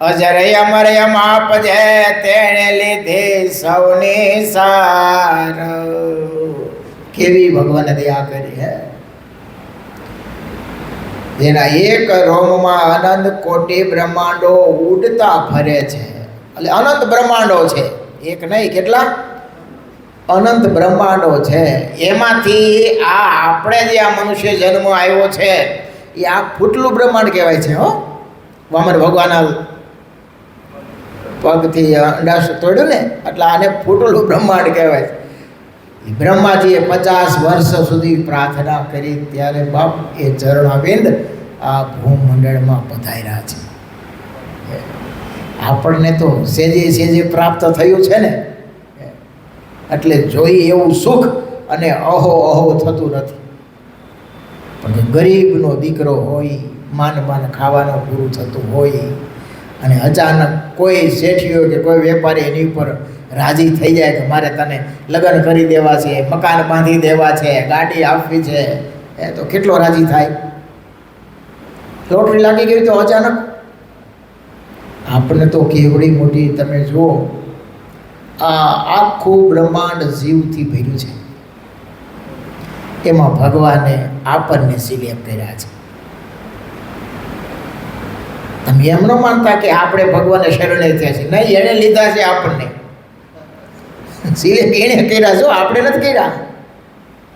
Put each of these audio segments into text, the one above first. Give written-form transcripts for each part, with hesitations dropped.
અજર અમર અમાપ જે તેણે લીધી સૌની સાર. કેવી ભગવાને દયા કરી હે. જેના એક રોમમાં અનંત કોટી બ્રહ્માંડો ઉડતા ફરે છે. એટલે અનંત બ્રહ્માંડો છે, એક નહીં, કેટલા અનંત બ્રહ્માંડો છે. એમાંથી આ આપણે જે આ મનુષ્ય જન્મ આવ્યો છે એ આ ફૂટલું બ્રહ્માંડ કહેવાય છે. હો, વામન ભગવાનના પગથી અંડાશ તોડ્યું ને, એટલે આને ફૂટલું બ્રહ્માંડ કહેવાય છે. બ્રહ્માજીએ 50 વર્ષ સુધી પ્રાર્થના કરી ત્યારે બાપ એ ચરણાવિંદ આ ભૂમંડળમાં પધાર્યા છે. આપણને તો સેજે સેજે પ્રાપ્ત થયું છે ને, એટલે જોઈ એવું સુખ અને અહો અહો થતું નથી. પણ ગરીબનો દીકરો હોય, માન ખાવાનું પૂરું થતું હોય, અને અચાનક કોઈ શેઠિયો કે કોઈ વેપારી એની ઉપર રાજી થઈ જાય કે મારે તને લગ્ન કરી દેવા છે, મકાન બાંધી દેવા છે, ગાડી આપવી છે, એ તો કેટલો રાજી થાય. લોટરી લાગી ગઈ તો અચાનક આપણને તો કેવડી મોટી, તમે જુઓ આ આખું બ્રહ્માંડ જીવથી ભર્યું છે, એમાં ભગવાને આપણને સિલેક્ટ કર્યા છે. તમે એમ ન માનતા કે આપણે ભગવાનને શરણે થયા છે, નહીં, એણે લીધા છે આપણને. સિલેક્ટ એણે કર્યા છો, આપણે નથી કર્યા.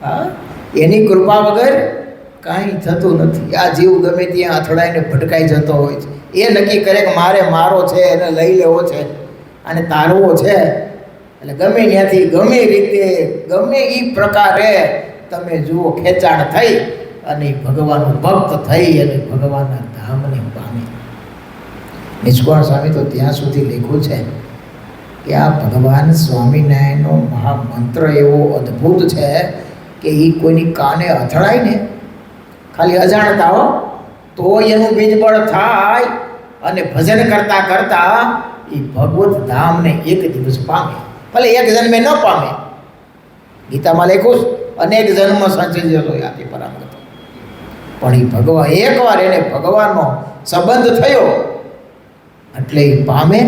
હા, એની કૃપા વગર કાંઈ થતું નથી. આ જીવ ગમે ત્યાં અથડાઈને ભટકાઈ જતો હોય છે. એ નક્કી કરે કે મારે મારો છે, એને લઈ લેવો છે અને તારવો છે. એટલે ગમે ત્યાંથી ગમે રીતે ગમે એ પ્રકારે તમે જુઓ ખેંચાણ થઈ અને ભગવાનનું ભક્ત થઈ અને ભગવાનના ધામને પામી. નિષ્કોણ સ્વામી તો ત્યાં સુધી લખ્યું છે કે આ ભગવાન સ્વામિનારાયણનો મહામંત્ર એવો અદ્ભુત છે કે એ કોઈની કાને અથડાય ને, ખાલી અજાણતા હો, તો એનું બીજબળ થાય અને ભજન કરતાં કરતાં એ ભગવત ધામને એક દિવસ પામે. ભલે એક જન્મે ન પામે, ગીતામાં લખ્યું અનેક જન્મ સંચિત જતો યાતિ પરામગત. પણ એ ભગવાન એકવાર એને ભગવાનનો સંબંધ થયો એટલે એ પામે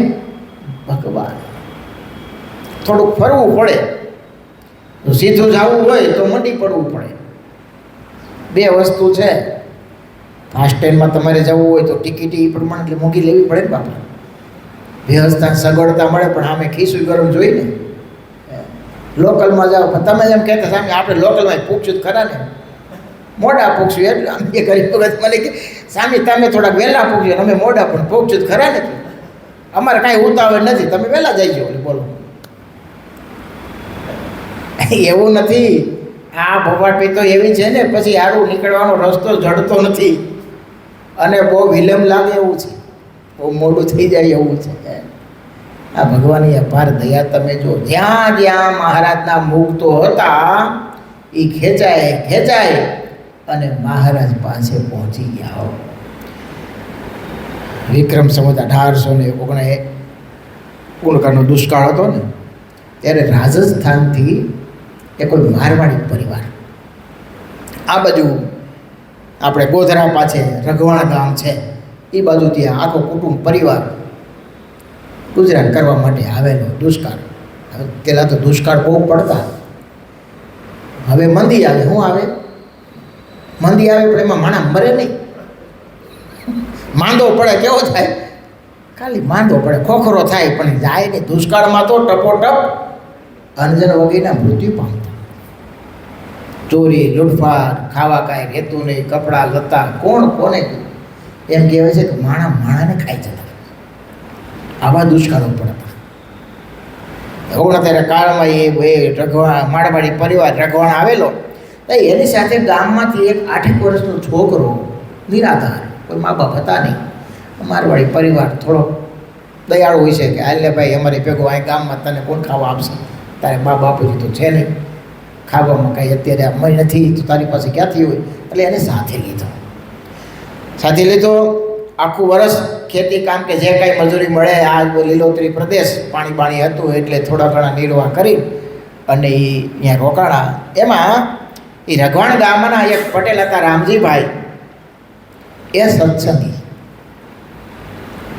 ભગવાન. થોડુંક ફરવું પડે, તો સીધું જવું હોય તો મંડી પડવું પડે. બે વસ્તુ છે. ફાસ્ટ ટ્રેનમાં તમારે જવું હોય તો ટિકિટ એ પ્રમાણે એટલે મોંઘી લેવી પડે ને બાપા. વ્યવસ્થા સગવડતા મળે, પણ આમે ખીસું ગરમ જોઈ ને. લોકલમાં જાઓ, તમે જેમ કહેતા સામે આપણે લોકલમાં પૂછશું ખરા ને, મોડા પૂછ્યું એટલે આમ એ ગરીબ વખત મને કે સામે તમે થોડાક વહેલા પૂછ્યું, અમે મોડા પણ પૂછશું ખરા ને. અમારે કાંઈ ઉતાવળ નથી, તમે વહેલા જઈ જાઓ. બોલો, એવું નથી. આ ભવાટી તો એવી છે ને, પછી આડું નીકળવાનો રસ્તો જડતો નથી અને બહુ વિલંબ લાગે એવું છે, બહુ મોડું થઈ જાય એવું છે. આ ભગવાનની અપાર દયા તમે જો. જ્યાં જ્યાં મહારાજના મુક્તો હતા એ ખેંચાય અને મહારાજ પાસે પહોંચી ગયા. વિક્રમ સંવત 1819 દુષ્કાળ હતો ને, ત્યારે રાજસ્થાનથી એ કોઈ મારવાડી પરિવાર આ બાજુ આપણે ગોધરા પાસે રઘવાણા ગામ છે એ બાજુ ત્યાં આખો કુટુંબ પરિવાર ગુજરાત કરવા માટે આવેલો. દુષ્કાળ, પહેલાં તો દુષ્કાળ બહુ પડતા, હવે મંદી આવે. શું આવે? મંદી આવે, પણ એમાં માણસ મરે નહીં. માંદો પડે કેવો થાય? ખાલી માંદો પડે, ખોખરો થાય, પણ જાય નહીં. દુષ્કાળમાં તો ટપોટપ અંજન વગેરેના મૃત્યુ પામતા. ચોરી, લૂંટફાટ, ખાવા કાંઈ રહેતું નહીં, કપડાં લતા કોણ કોને એમ કહેવાય છે કે માણાને ખાઈ જતા. આવા દુષ્કાળો પડતા. 69 કાળમાં એ મારવાડી પરિવાર રઘવાણા આવેલો. એની સાથે ગામમાંથી એક 8 વર્ષનો છોકરો નિરાધાર, કોઈ મા બાપ હતા નહીં. મારવાડી પરિવાર થોડો દયાળુ હોય છે કે હાલે ભાઈ અમારે ભેગો અહીં ગામમાં તને કોણ ખાવા આપશે, તારે મા બાપુજી તો છે નહીં, ખાવામાં કાંઈ અત્યારે મળી નથી તો તારી પાસે ક્યાંથી હોય. એટલે એને સાથે લીધો. આખું વર્ષ ખેતી કામ કે જે કાંઈ મજૂરી મળે, આ લીલોતરી પ્રદેશ, પાણી હતું એટલે થોડા ઘણા નિર્વાહ કરી અને એ ત્યાં રોકાણા. એમાં એ રઘવાણ ગામના એક પટેલ હતા રામજીભાઈ, એ સત્સંગી.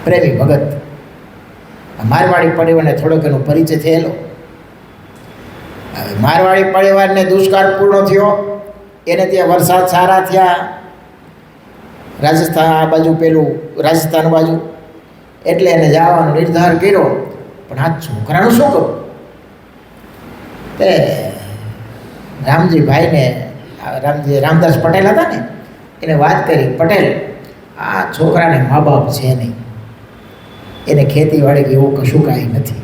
પ્રેમી ભગત. મારવાડી પરિવારને થોડોક એનો પરિચય થયેલો. હવે મારવાડી પરિવારને દુષ્કાળ પૂર્ણ થયો, એને ત્યાં વરસાદ સારા થયા, રાજસ્થાન આ બાજુ પેલું રાજસ્થાન બાજુ, એટલે એને જવાનો નિર્ધાર કર્યો. પણ આ છોકરાનું શું કરું? તે રામજીભાઈને રામદાસ પટેલ હતા ને, એને વાત કરી, પટેલ આ છોકરાને મા બાપ છે નહીં, એને ખેતીવાડી કે એવું કશું કાંઈ નથી.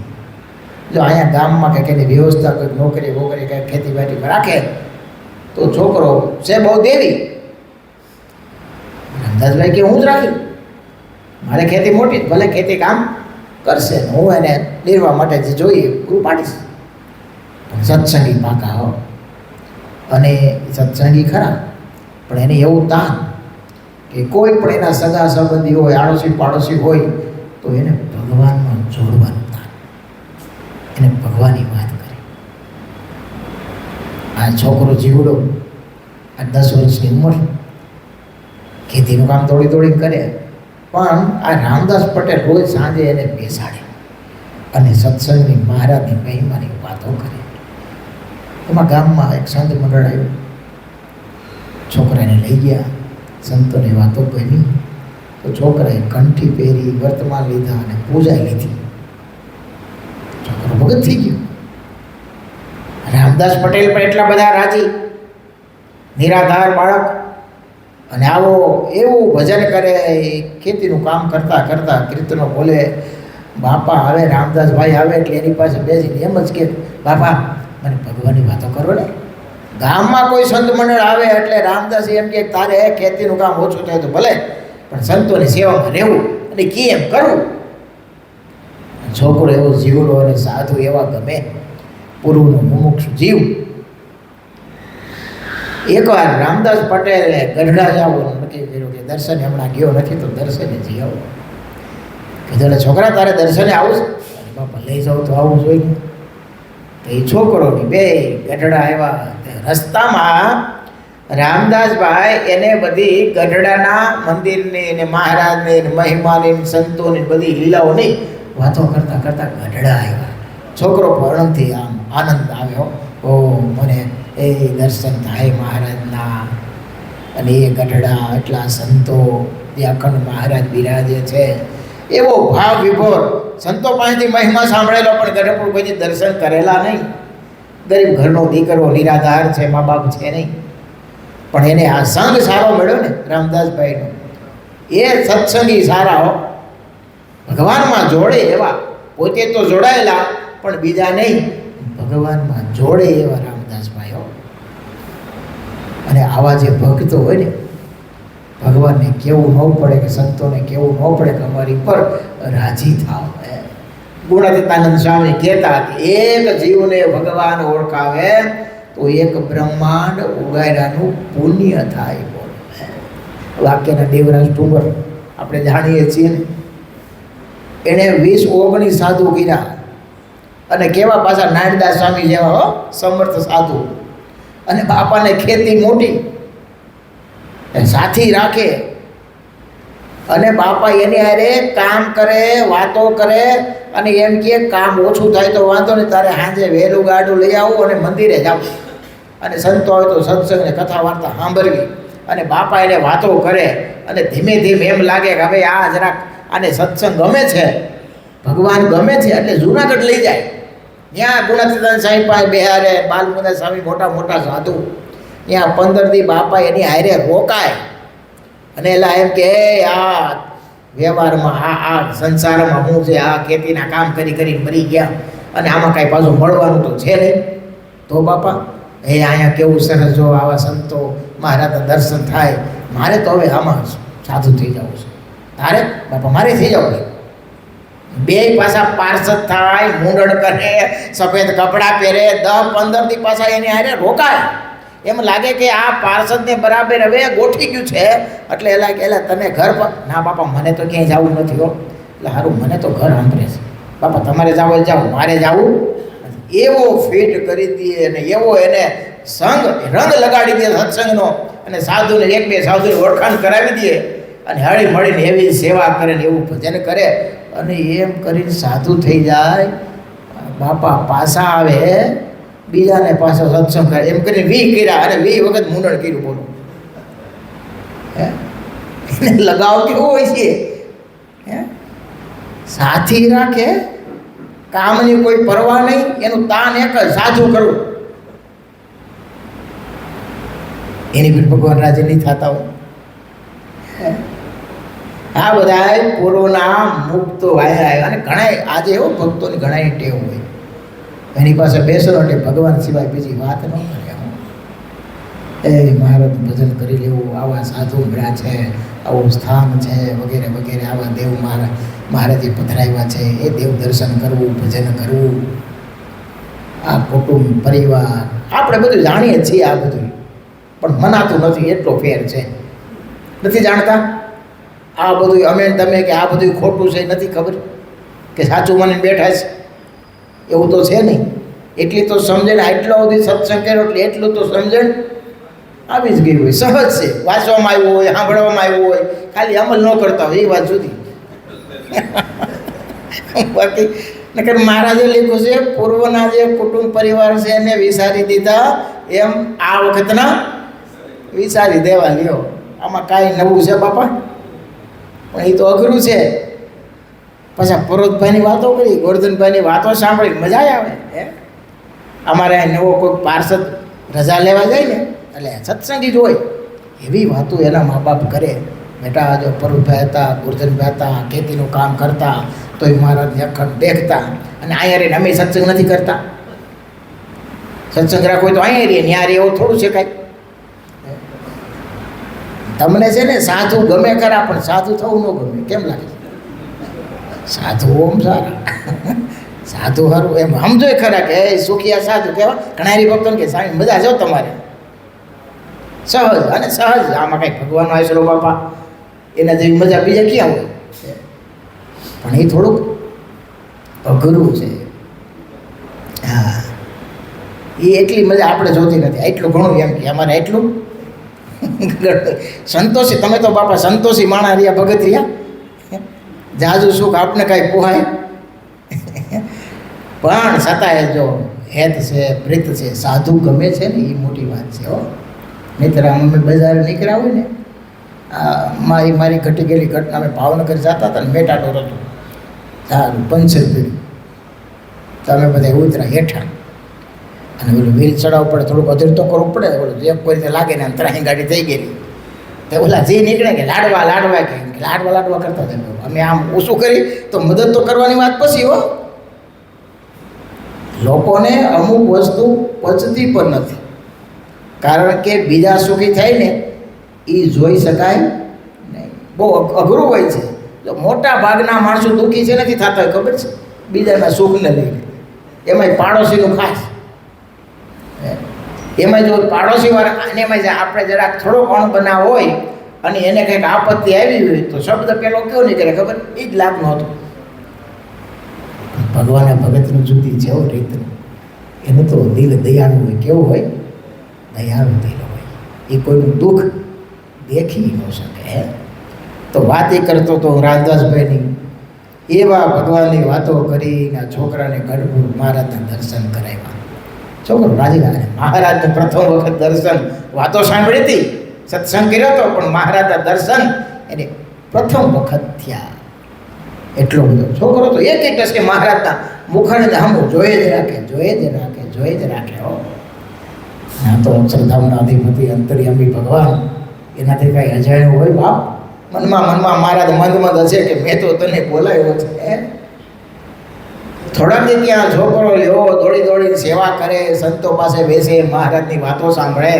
જો અહીંયા ગામમાં કંઈક એની વ્યવસ્થા કંઈક નોકરી વોકરી કંઈક ખેતીવાડીમાં રાખે તો છોકરો છે બહુ દેવી. રામદાસભાઈ કે હું જ રાખી, મારે ખેતી મોટી, ભલે ખેતી કામ કરશે, હું એને નિર્વાહ માટે જે જોઈએ પૂરું પાડીશ. પણ સત્સંગી પાકા હો, અને સત્સંગી ખરા, પણ એને એવું તાન કે કોઈ પણ એના સગા સંબંધી હોય, આડોશી પાડોશી હોય તો એને ભગવાનમાં જોડવાનું તાન, એને ભગવાનની વાત કરી. આ છોકરો જીવડો, આ 10 વર્ષની ઉંમર, ખેતીનું કામ દોડી દોડી કરે, પણ આ રામદાસ પટેલ રોજ સાંજે એને બેસાડે અને સત્સંગની મહારાજની મહિમાની વાતો કરે. એમાં ગામમાં એક સંત મંડળ આવ્યું, છોકરાને લઈ ગયા, સંતોની વાતો ગમી તો છોકરાએ કંઠી પહેરી, વર્તમાન લીધા અને પૂજા લીધી. છોકરો ભગત થઈ ગયો. રામદાસ પટેલ પણ એટલા બધા રાજી, નિરાધાર બાળક, અને આવો એવું ભજન કરે, ખેતીનું કામ કરતાં કરતાં કીર્તનો બોલે. બાપા હવે રામદાસભાઈ આવે એટલે એની પાસે બેસીને એમ જ કે, બાપા મને ભગવાનની વાતો કરો ને. ગામમાં કોઈ સંત મંડળ આવે એટલે રામદાસ એમ કે તારે ખેતીનું કામ ઓછું થાય તો ભલે, પણ સંતોની સેવામાં રહેવું અને કેમ કરવું. છોકરો એવો જીવડો અને સાધુ એવા ગમે, પૂર્વનો મુમુક્ષુ જીવ. એકવાર રામદાસ પટેલે ગઢડા જવાનું નક્કી કર્યું કે દર્શને હમણાં ગયો નથી તો દર્શને જઈ આવું. કીધું છોકરા તારે દર્શને આવું છે? અરે બાપા લઈ જાઉં તો આવું જોઈએ. તો એ છોકરોની બે ગઢડા આવ્યા. રસ્તામાં રામદાસભાઈ એને બધી ગઢડાના મંદિરની ને મહારાજની ને મહિમાની સંતોની બધી લીલાઓની વાતો કરતાં કરતાં ગઢડા આવ્યા. છોકરો વર્ણનથી આમ આનંદ આવ્યો. ઓ મને એ દર્શન થાય મહારાજના, અને એ ગઢડા એટલા સંતો, એ અખંડ મહારાજ બિરાજે છે, એવો ભાવ વિભોર. સંતો પાસેથી મહિમા સાંભળેલો, પણ ગઢપુર કોઈ દર્શન કરેલા નહીં. ગરીબ ઘરનો દીકરો, નિરાધાર છે, મા બાપ છે નહીં, પણ એને આ સંગ સારો મળ્યો ને રામદાસભાઈનો. એ સત્સંગી સારા હો, ભગવાનમાં જોડે એવા, પોતે તો જોડાયેલા પણ બીજા નહીં, ભગવાનમાં જોડે એવા રામદાસભાઈ હો. અને આવા જે ભક્તો હોય ને, ભગવાનને કેવું ન પડે કે સંતોને કેવું ન પડે કે અમારી પર રાજી થાવ. ગુણાતીતાનંદ સ્વામી કહેતા કે એક જીવને ભગવાન ઓળખાવે તો એક બ્રહ્માંડ ઉગાડ્યાનું પુણ્ય થાય. બોલ વાક્યના દેવરાજ ટુંબર આપણે જાણીએ છીએ ને, એણે 20-19 સાધુ કર્યા, અને કેવા પાછા નાનદાસ સ્વામી જેવા હો સમર્થ સાધુ. અને બાપાને ખેતી મોટી, સાથી રાખે, અને બાપા એની હારે કામ કરે, વાતો કરે, અને એમ કે કામ ઓછું થાય તો વાંધો નહીં, તારે સાંજે વહેલું ગાડું લઈ આવું અને મંદિરે જાવ, અને સંતો હોય તો સત્સંગને કથા વાર્તા સાંભળવી. અને બાપા એને વાતો કરે, અને ધીમે ધીમે એમ લાગે કે હવે આ જરાક આને સત્સંગ ગમે છે, ભગવાન ગમે છે, એટલે જુનાગઢ લઈ જાય. ત્યાં ગુણાતીતાનંદ સાહેબ પાસે બેહારે, બાલમુદા સ્વામી મોટા મોટા સાધુ, ત્યાં 15 દી બાપા એની હારે રોકાય. અને એલા એમ કે આ વ્યવહારમાં આ સંસારમાં હું છે, આ ખેતીના કામ કરી કરીને મરી ગયા, અને આમાં કાંઈ પાછું મળવાનું તો છે નહીં. તો બાપા અહીંયા કેવું સરસ, જો આવા સંતો મહારાજના દર્શન થાય, મારે તો હવે આમાં સાધુ થઈ જવું છે. તારે બાપા મારે થઈ જવું છે. બે પાછા પાર્ષદ થાય, મૂંડણ કરે, સફેદ કપડાં પહેરે, 10-15 દી પાછા એની હારે રોકાય. એમ લાગે કે આ પાર્ષદને બરાબર હવે ગોઠવી ગયું છે. એટલે એલા કે એલા તને ઘર પર, ના બાપા મને તો ક્યાંય જવું નથી હો. એટલે સારું, મને તો ઘર સાંભળે છે. બાપા તમારે જાવ જાઓ, મારે જવું. એવો ફિટ કરી દે, અને એવો એને રંગ લગાડી દે સત્સંગનો, અને સાધુને 1-2 સાધુને ઓળખાણ કરાવી દે, અને હળી મળીને એવી સેવા કરે ને એવું ભજન કરે અને એમ કરીને સાધુ થઈ જાય. બાપા પાછા આવે બીજાને પાછો સત્સંગ કરે એમ કરીને 20 કર્યા અને 20 વખત મુંડણ કર્યું. બોલો એને લગાવ કેવો હોય છે? સાથી રાખે, કામની કોઈ પરવા નહીં, એનું તાન એક જ સાધુ કરવું. એની પણ ભગવાન રાજી નહીં થતા હોય. આ બધા પૂર્વના મુક્તો આવ્યા અને ઘણા આજે એવો ભક્તોની ઘણા ટેવ હોય એની પાસે બેસો એટલે ભગવાન સિવાય બીજી વાત ન કરે. એ મહારાજ ભજન કરી લેવું, આવા સાધુ મળ્યા છે, આવું સ્થાન છે વગેરે વગેરે, આવા દેવ મહારાજે પધરાવ્યા છે, એ દેવ દર્શન કરવું, ભજન કરવું, આ કુટુંબ પરિવાર આપણે બધું જાણીએ છીએ. આ બધું પણ મનાતું નથી, એટલો ફેર છે. નથી જાણતા આ બધું અમે તમે કે આ બધું ખોટું છે, નથી ખબર કે સાચું મને બેઠા છે, એવું તો છે નહીં. એટલી તો સમજણ, આટલો બધી સત્સંગ કર્યો એટલે એટલું તો સમજણ આવી જ ગઈ હોય. સહજ છે, વાંચવામાં આવ્યું હોય, સાંભળવામાં આવ્યું હોય, ખાલી અમલ ન કરતા હોય એ વાત જુદી. બાકી નકર મહારાજે લખ્યું છે પૂર્વના જે કુટુંબ પરિવાર છે એને વિસારી દીધા, એમ આ વખતના વિસારી દેવા લ્યો. આમાં કાંઈ નવું છે બાપા? પણ એ તો અઘરું છે. પાછા પરોતભાઈની વાતો કરી, ગોરધનભાઈની વાતો સાંભળી મજા આવે. અમારે નવો કોઈ પાર્ષદ રજા લેવા જાય ને એટલે સત્સંગી જ હોય, એવી વાતો એના મા બાપ કરે. બેટા જો પરોતભાઈ હતા, ગોરધનભાઈ હતા, ખેતીનું કામ કરતા તોય મહારાજને અખંડ દેખતા, અને અહીંયા રહીને અમે સત્સંગ નથી કરતા. સત્સંગ રાખવો હોય તો અહીંયા રહીએ, ત્યાં રહીએ એવું થોડું છે કાંઈ. તમને છે ને સાધુ ગમે ખરા, પણ સાધુ થવું ન ગમે. કેમ લાગે? સાધુ ઓમ સારા, સાધુ સારું એમ સમજો ખરા કે સુખિયા સાધુ કહેવા. ઘણા હરિભક્તોને કે સ્વામી મજા જાઓ તમારે, સહજ અને સહજ. આમાં કાંઈ ભગવાનનો આશરો બાપા એના જેવી મજા બીજા ક્યાં હોય? પણ એ થોડુંક અઘરું છે. હા, એ એટલી મજા આપણે જોતી નથી. એટલું ઘણું એમ કે અમારે એટલું સંતોષી. તમે તો બાપા સંતોષી માણા રહ્યા, ભગત રહ્યા. જાજુ સુખ આપને કાંઈ પોહાય? પણ છતાંય જો હેત છે, પ્રીત છે, સાધુ ગમે છે ને એ મોટી વાત છે. હો નહીંતર અમે બજાર નીકળ્યા હોય ને, મારી ઘટી ગયેલી ઘટના, અમે ભાવનગર જતા હતા ને, મેટાડોર હતું, સારું પંચર પીડ્યું, તો અમે બધા ઉતરા હેઠા, અને ઓલું વ્હીલ ચડાવવું પડે, થોડુંક અધીર તો કરવું પડે. ઓલું એક કોઈ રીતે લાગે ને અંતરાની ગાડી થઈ ગયેલી, તો ઓલા જે નીકળે કે લાડવા લાડવા કે લાડવા કરતા હતા. અમે આમ ઓછું કરી તો મદદ તો કરવાની વાત પછી. હો લોકોને અમુક વસ્તુ પચતી પણ નથી, કારણ કે બીજા સુખી થાય ને એ જોઈ શકાય નહીં. બહુ અઘરું હોય છે. જો મોટા ભાગના માણસો દુઃખી છે નથી થતા હોય, ખબર છે? બીજાના સુખને લઈને. એમાંય પાડોશીનું ખાસ. એમાં જો પાડોશીવાળા, અને એમાં આપણે જરાક થોડો ઘણો બનાવ હોય અને એને કંઈક આપત્તિ આવી હોય તો શબ્દ પેલો કેવો નહીં કરે ખબર? એ જ લાભ નહોતો. ભગવાનના ભગતનું જુદી છે રીતનું. એનું તો દિલ દયાળુ હોય. કેવું હોય? દયાળુ દિલ હોય. એ કોઈનું દુઃખ દેખી ન શકે. તો વાત એ કરતો તો રામદાસભાઈની, એવા ભગવાનની વાતો કરીને છોકરાને ગઢપુર મહારાજના દર્શન કરાવ્યા. છોકરો રાજી લાગે. મહારાજનું પ્રથમ વખત દર્શન, વાતો સાંભળી હતી, સત્સંગ કર્યો હતો, પણ મહારાજના દર્શન એને પ્રથમ વખત થયા. એટલો બધો છોકરો તો એક ટકે મહારાજના મુખાને હમું જોઈ જ રાખે. હો આ તો અક્ષરધામના અધિપતિ અંતર્યામી ભગવાન, એનાથી કાંઈ અજાણ્યું હોય બાપ? મનમાં મહારાજ મંદ હશે કે મેં તો તને બોલાવ્યો છે. થોડાક દી ત્યાં છોકરો લ્યો, દોડીને સેવા કરે, સંતો પાસે બેસે, મહારાજની વાતો સાંભળે.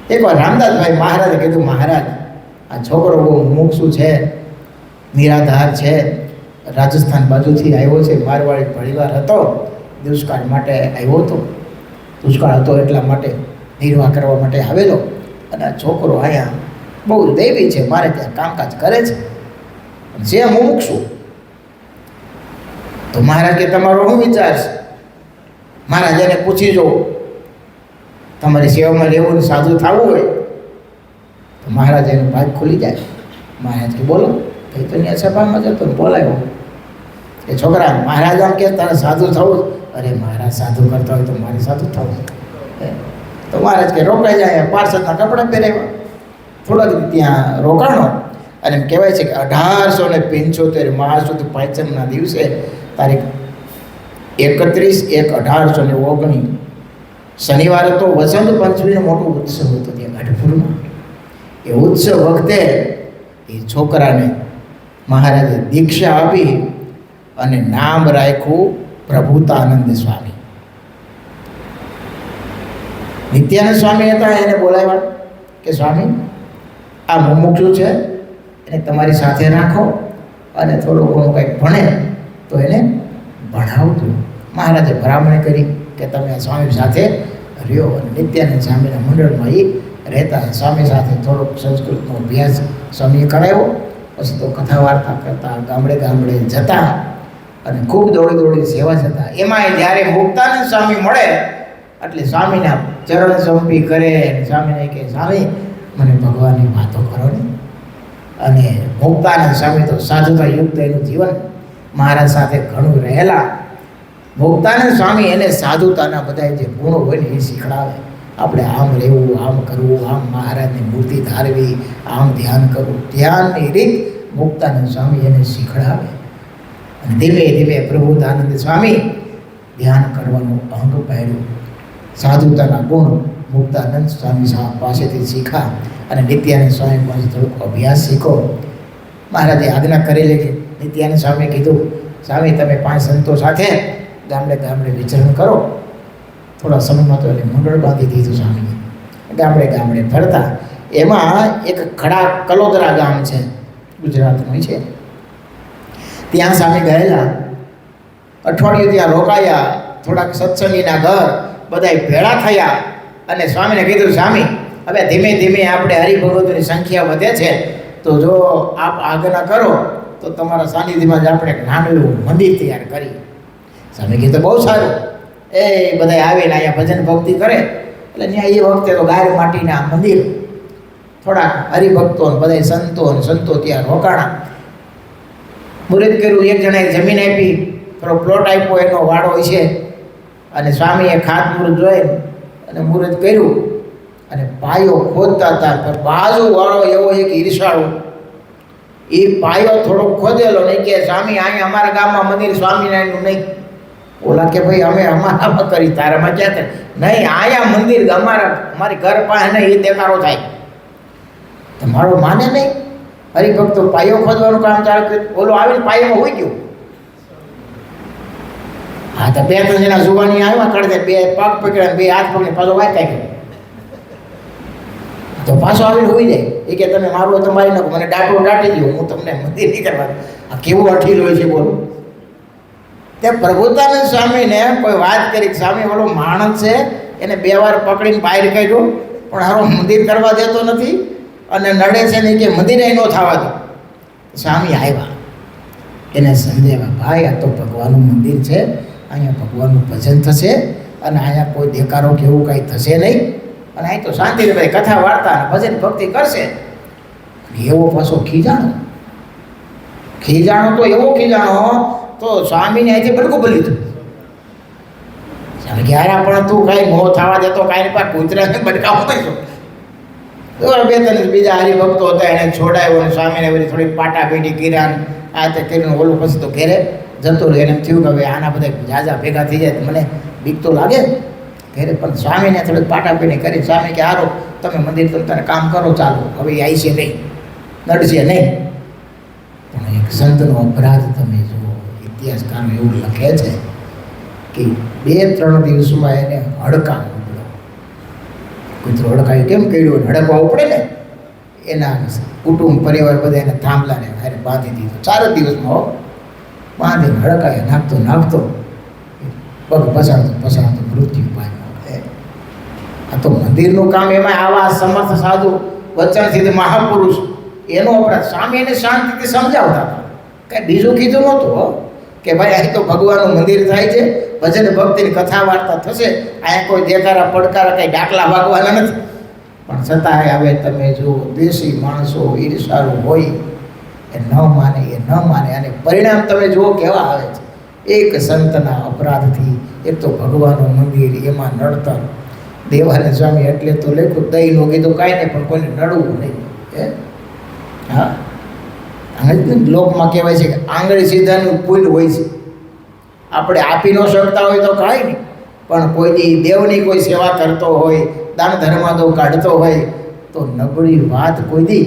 એકવાર રામદાસભાઈ મહારાજે કીધું, મહારાજ આ છોકરો બહુ મુમુક્ષુ છે, નિરાધાર છે, રાજસ્થાન બાજુથી આવ્યો છે, મારવાડી પરિવાર હતો, દુષ્કાળ માટે આવ્યો હતો, દુષ્કાળ હતો એટલા માટે નિર્વાહ કરવા માટે આવેલો, અને આ છોકરો અહીંયા બહુ દૈવી છે, મારે ત્યાં કામકાજ કરે છે, જે મુમુક્ષુ. તો મહારાજ કે તમારો શું વિચાર છે? મહારાજ એને પૂછી જો, તમારી સેવામાં રહેવું, સાધુ થવું હોય તો મહારાજ એનું ભાગ ખુલી જાય. મહારાજ કે બોલો. એ તો ત્યાં સભામાં જતો ને બોલાયો એ છોકરા. મહારાજ આમ કે તારે સાધુ થવું. અરે મહારાજ સાધુ કરતા હોય તો મારે સાધુ થવું. તો મહારાજ કે રોકાઈ જાય. પાર્ષદના કપડાં પહેરાવ્યા, થોડાક ત્યાં રોકાણો. અને એમ કહેવાય છે કે 1875 મહાસુદ પાંચમના દિવસે તારીખ 31/1/1819 શનિવારે તો વસંત પંચમીનો મોટો ઉત્સવ હતો ત્યાં ગઢપુરમાં. એ ઉત્સવ વખતે એ છોકરાને મહારાજે દીક્ષા આપી અને નામ રાખ્યું પ્રભુતાનંદ સ્વામી. નિત્યાનંદ સ્વામી હતા, એને બોલાવ્યા કે સ્વામી આ મુમુક્ષુ છે, એને તમારી સાથે રાખો અને થોડું ઘણું કંઈક ભણે તો એને ભણાવજો. મહારાજે ભલામણ કરી કે તમે આ સ્વામી સાથે રહ્યો. અને નિત્યાનંદ સ્વામીના મંડળમાં એ રહેતા. સ્વામી સાથે થોડોક સંસ્કૃતનો અભ્યાસ સ્વામીએ કરાવ્યો. પછી તો કથા વાર્તા કરતા, ગામડે ગામડે જતા અને ખૂબ દોડી દોડી સેવા જતા. એમાં જ્યારે મુક્તાનંદ સ્વામી મળે એટલે સ્વામીના ચરણ સંપી કરે. સ્વામીને કે સ્વામી મને ભગવાનની વાતો કરો ને. અને મુક્તાનંદ સ્વામી તો સાધુતા યુક્ત એનું જીવન મહારાજ સાથે ઘણું રહેલા. મુક્તાનંદ સ્વામી એને સાધુતાના બધા જે ગુણો હોય ને એ શીખડાવે. આપણે આમ રહેવું, આમ કરવું, આમ મહારાજની મૂર્તિ ધારવી, આમ ધ્યાન કરવું. ધ્યાનની રીત મુક્તાનંદ સ્વામી એને શીખડાવે. અને ધીમે ધીમે પ્રભુતાનંદ સ્વામી ધ્યાન કરવાનું અંગ પાડ્યું. સાધુતાના ગુણ મુક્તાનંદ સ્વામી પાસેથી શીખા. અને નિત્યાનંદ સ્વામી પાસે થોડોક અભ્યાસ શીખો. મહારાજે આજ્ઞા કરેલી કે નિત્યાનંદ સ્વામીએ કીધું સ્વામી તમે 5 સંતો સાથે ગામડે ગામડે વિચરણ કરો. થોડા સમયમાં તો એને મંડળ બાંધી દીધું સ્વામીએ. ગામડે ગામડે ફરતા. એમાં એક ખડા કલોદરા ગામ છે, ગુજરાતમાં છે. ત્યાં સ્વામી ગયેલા. અઠવાડિયું ત્યાં રોકાયા. થોડાક સત્સંગીના ઘર બધાય ભેળા થયા. અને સ્વામીને કીધું સ્વામી હવે ધીમે ધીમે આપણે હરિભગતોની સંખ્યા વધે છે, તો જો આપ આજ્ઞા કરો તો તમારા સાનિધ્યમાં જ આપણે નાનું એવું મંદિર તૈયાર કરી. સ્વામી કીધું બહુ સારું. એ બધા આવીને અહીંયા ભજન ભક્તિ કરે. એટલે ત્યાં એ વખતે તો ગાય માટીના મંદિર, થોડાક હરિભક્તો બધા સંતો ત્યાં રોકાણા. મુહૂર્ત કર્યું. એક જણાએ જમીન આપી, થોડો પ્લોટ આપ્યો, એનો વાડો છે. અને સ્વામીએ ખાતમુહૂર્ત જોઈ અને મુહૂર્ત કર્યું. અને પાયો ખોદતા હતા. પણ બાજુવાળો એવો એક ઈર્ષાળુ એ પાયો થોડોક ખોદેલો નહીં કે સ્વામી અહીંયા અમારા ગામમાં મંદિર સ્વામિનારાયણનું નહીં. ઓલા કે ભાઈ અમે અમારામાં કરી, તારામાં ક્યાં થાય? નહીં, અહીંયા મંદિર અમારી ઘર પાસે નહીં, એ દેખાડો થાય. તમારો માને નહીં. હરિભક્તો પાયો ખોદવાનું કામ ચાલુ કર્યું. ઓલો આવીને પાયામાં હોઈ ગયો. હા તો 2-3 જણા જુવાની આવ્યા, કડતે 2 પગ પકડ્યા, 2 હાથ પકડી પાછો વાત કાઢ્યો. તો પાછો આવીને હોઈ જાય. એ કે તમે મારું તો મારી નાખો, મને દાંટો દાટી દો, હું તમને મંદિર નહીં કરવા. આ કેવું અઠીલ હોય છે બોલો. તે પ્રભુતાનંદ સ્વામીને કોઈ વાત કરી, સ્વામી ઓલો માણસ છે એને 2 વાર પકડીને બહાર કાઢ્યો, પણ હારો મંદિર કરવા દેતો નથી અને નડે છે ને કે મંદિરે ન થવા દો. સ્વામી આવ્યા, એને સમજાવ્યા ભાઈ આ તો ભગવાનનું મંદિર છે, અહીંયા ભગવાનનું ભજન થશે અને અહીંયા કોઈ દેકારો કે એવું કાંઈ થશે નહીં. અને અહીં તો શાંતિથી ભાઈ કથા વાર્તા અને ભજન ભક્તિ કરશે. એવો પાછો ખીજાણો તો એવો ખીજાણો તો સ્વામીને અહીંથી બડકું ભરી લીધું. સ્વામી કે યાર પણ તું કાંઈ મોહ થવા દેતો કાંઈ પાસે કૂતરાને બટકાવો નહીં. 2-3 બીજા હરિભક્તો હતા, એને છોડાયો અને સ્વામીને બધી થોડી પાટાપીટી કર્યા. આ તે કરીને ઓલું પછી તો ઘેરે જતો રહ્યો. એને એમ થયું કે હવે આના બધા જાજા ભેગા થઈ જાય મને બીક તો લાગે ઘેરે. પણ સ્વામીને થોડીક પાટાપીટી કરી. સ્વામી કે હારો તમે મંદિર તમે કામ કરો ચાલો, હવે એ આવી છે નહીં, નડશે નહીં. પણ એક સંતનો અપરાધ તમે જુઓ. ઇતિહાસકારો એવું લખે છે કે 2-3 દિવસમાં એને હડકા ઉપડ્યો. કૂતરો હડકાયું કેમ કર્યું? હડકવા ઉપડે ને, એના કુટુંબ પરિવાર બધા એને થાંભલાને હારે બાંધી દીધો. 4 જ દિવસમાં બાંધીને હડકાય નાખતો પગ પસારતો મૃત્યુ પામ્યો. આ તો મંદિરનું કામ. એમાં આવા સમર્થ સાધુ વચનસિદ્ધ મહાપુરુષ એનો અપરાધ. સ્વામી એને શાંતિથી સમજાવતા હતા, કાંઈ બીજું કીધું નહોતું કે ભાઈ અહીં તો ભગવાનનું મંદિર થાય છે, ભજન ભક્તિની કથા વાર્તા થશે, અહીંયા કોઈ દેખારા પડકારા કંઈ ડાકલા ભાગવાના નથી. પણ છતાંય હવે તમે જો દેશી માણસો ઈર્ષાળુ હોય એ ન માને અને પરિણામ તમે જુઓ કેવા આવે છે. એક સંતના અપરાધથી એક તો ભગવાનનું મંદિર એમાં નડતર. દેવાનંદ સ્વામી એટલે તો લખ્યું દહીંનું કીધું કાંઈ નહીં પણ કોઈને નડવું નહીં. હા, લોકમાં કહેવાય છે કે આંગળી સીધાનું પુલ હોય છે. આપણે આપી ન શકતા હોય તો કાંઈ નહીં, પણ કોઈની દેવની કોઈ સેવા કરતો હોય, દાન ધર્માદો કાઢતો હોય તો નબળી વાત કોઈ દી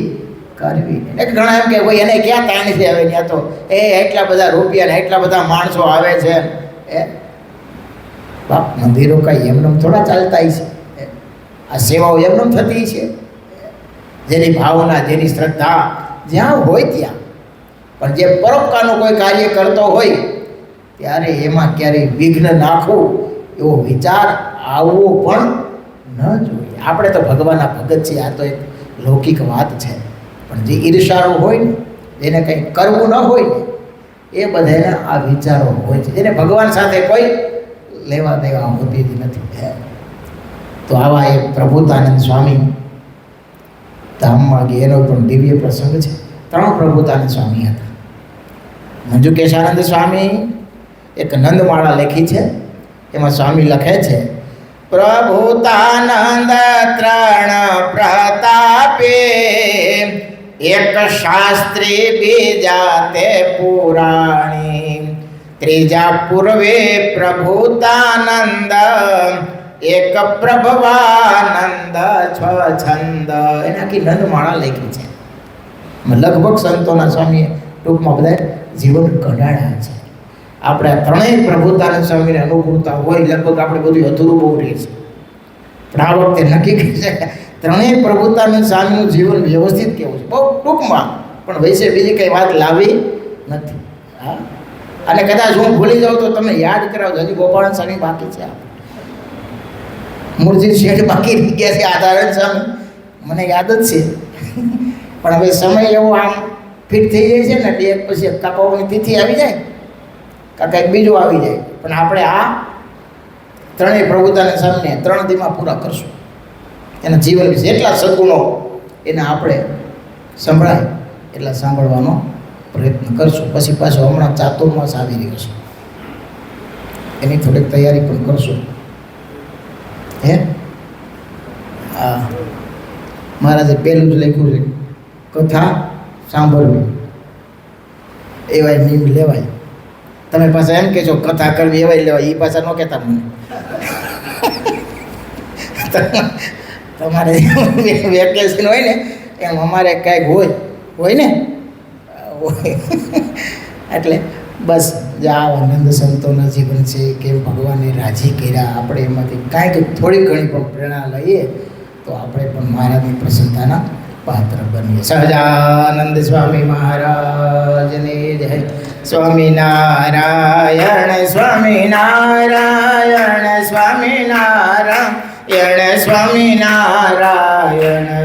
કરવી નહીં. ઘણા એમ કે ભાઈ એને ક્યાં તાણીથી આવે, ત્યાં તો એટલા બધા રૂપિયા ને એટલા બધા માણસો આવે છે. બાપ, મંદિરો કાંઈ એમનેમ થોડા ચાલતા છે. આ સેવાઓ એમનેમ થતી છે. જેની ભાવના, જેની શ્રદ્ધા જ્યાં હોય ત્યાં. પણ જે પરોપકારનું કોઈ કાર્ય કરતો હોય ત્યારે એમાં ક્યારેય વિઘ્ન નાખવું એવો વિચાર આવવો પણ ન જોઈએ. આપણે તો ભગવાનના ભગત છીએ, આ તો એક લૌકિક વાત છે. પણ જે ઈર્ષાળુ હોય ને, જેને કંઈ કરવું ન હોય ને, એ બધાને આ વિચારો હોય છે, જેને ભગવાન સાથે કોઈ લેવા દેવા હોતી જ નથી. તો આવા એક પ્રભુતાનંદ સ્વામી ધામમાં ગયા, એનો પણ દિવ્ય પ્રસંગ છે. 3 પ્રભુતાનંદ સ્વામી હતા. મંજુકેશાનંદ સ્વામી એક નંદમાળા લખી છે, એમાં સ્વામી લખે છે, પ્રભુતાનંદ 3 પ્રતાપે, એક શાસ્ત્રી બીજા તે પુરાણી, ત્રીજા પૂર્વે પ્રભુતાનંદ, એક પ્રભવાનંદ છંદ. એને આખી નંદમાળા લખી છે. લગભગ સંતોના સ્વામીએ ટૂંકમાં બધા જીવન કઢાડ્યા છે. આપણે 3 પ્રભુતાનંદ સ્વામીને અનુકૂળતા હોય, લગભગ આપણે બધું અધૂરું બહુ રહે છે. પણ આ વખતે નક્કી કરી છે 3 પ્રભુતાનંદ સ્વામીનું જીવન વ્યવસ્થિત કેવું છે, બહુ ટૂંકમાં, પણ વૈસે બીજી કંઈ વાત લાવી નથી. હા, અને કદાચ હું ભૂલી જાઉં તો તમે યાદ કરાવજો. હજી ગોપાળન સ્વામી બાકી છે, મૂળજી શેઠ બાકી રહી ગયા છે, આધારણ સ્વામી મને યાદ જ છે. પણ હવે સમય એવો આમ ફિટ થઈ જાય છે ને, એટલે એક પછી કાકાઓની તિથિ આવી જાય, કાકા એક બીજું આવી જાય. પણ આપણે આ 3 પ્રભુતાનંદ સ્વામીને 3 દીમાં પૂરા કરશું. એના જીવન વિશે એટલા સદગુણો એને આપણે સંભળાય એટલા સાંભળવાનો પ્રયત્ન કરશું. પછી પાછો હમણાં ચાતુર્માસ આવી રહ્યો છે, એની થોડીક તૈયારી પણ કરશું. હા, મહારાજે પહેલું જ લખ્યું છે, કથા સાંભળવી એવાય નિયમ લેવાય. તમે પાછા એમ કહેશો કથા કરવી એવાય લેવાય, એ પાછા ન કહેતા મને. તમારે વેકેશન હોય ને એમ અમારે કાંઈક હોય ને એટલે બસ જે આ આનંદ સંતોના જીવન છે, કે ભગવાને રાજી કર્યા, આપણે એમાંથી કાંઈક થોડી ઘણી પણ પ્રેરણા લઈએ તો આપણે પણ મહારાજની પ્રસન્નતાના પાત્ર બનીએ. સહજાનંદ સ્વામી મહારાજની જય. સ્વામિનારાયણ સ્વામિનારાયણ સ્વામિનારાયણ સ્વામિનારાયણ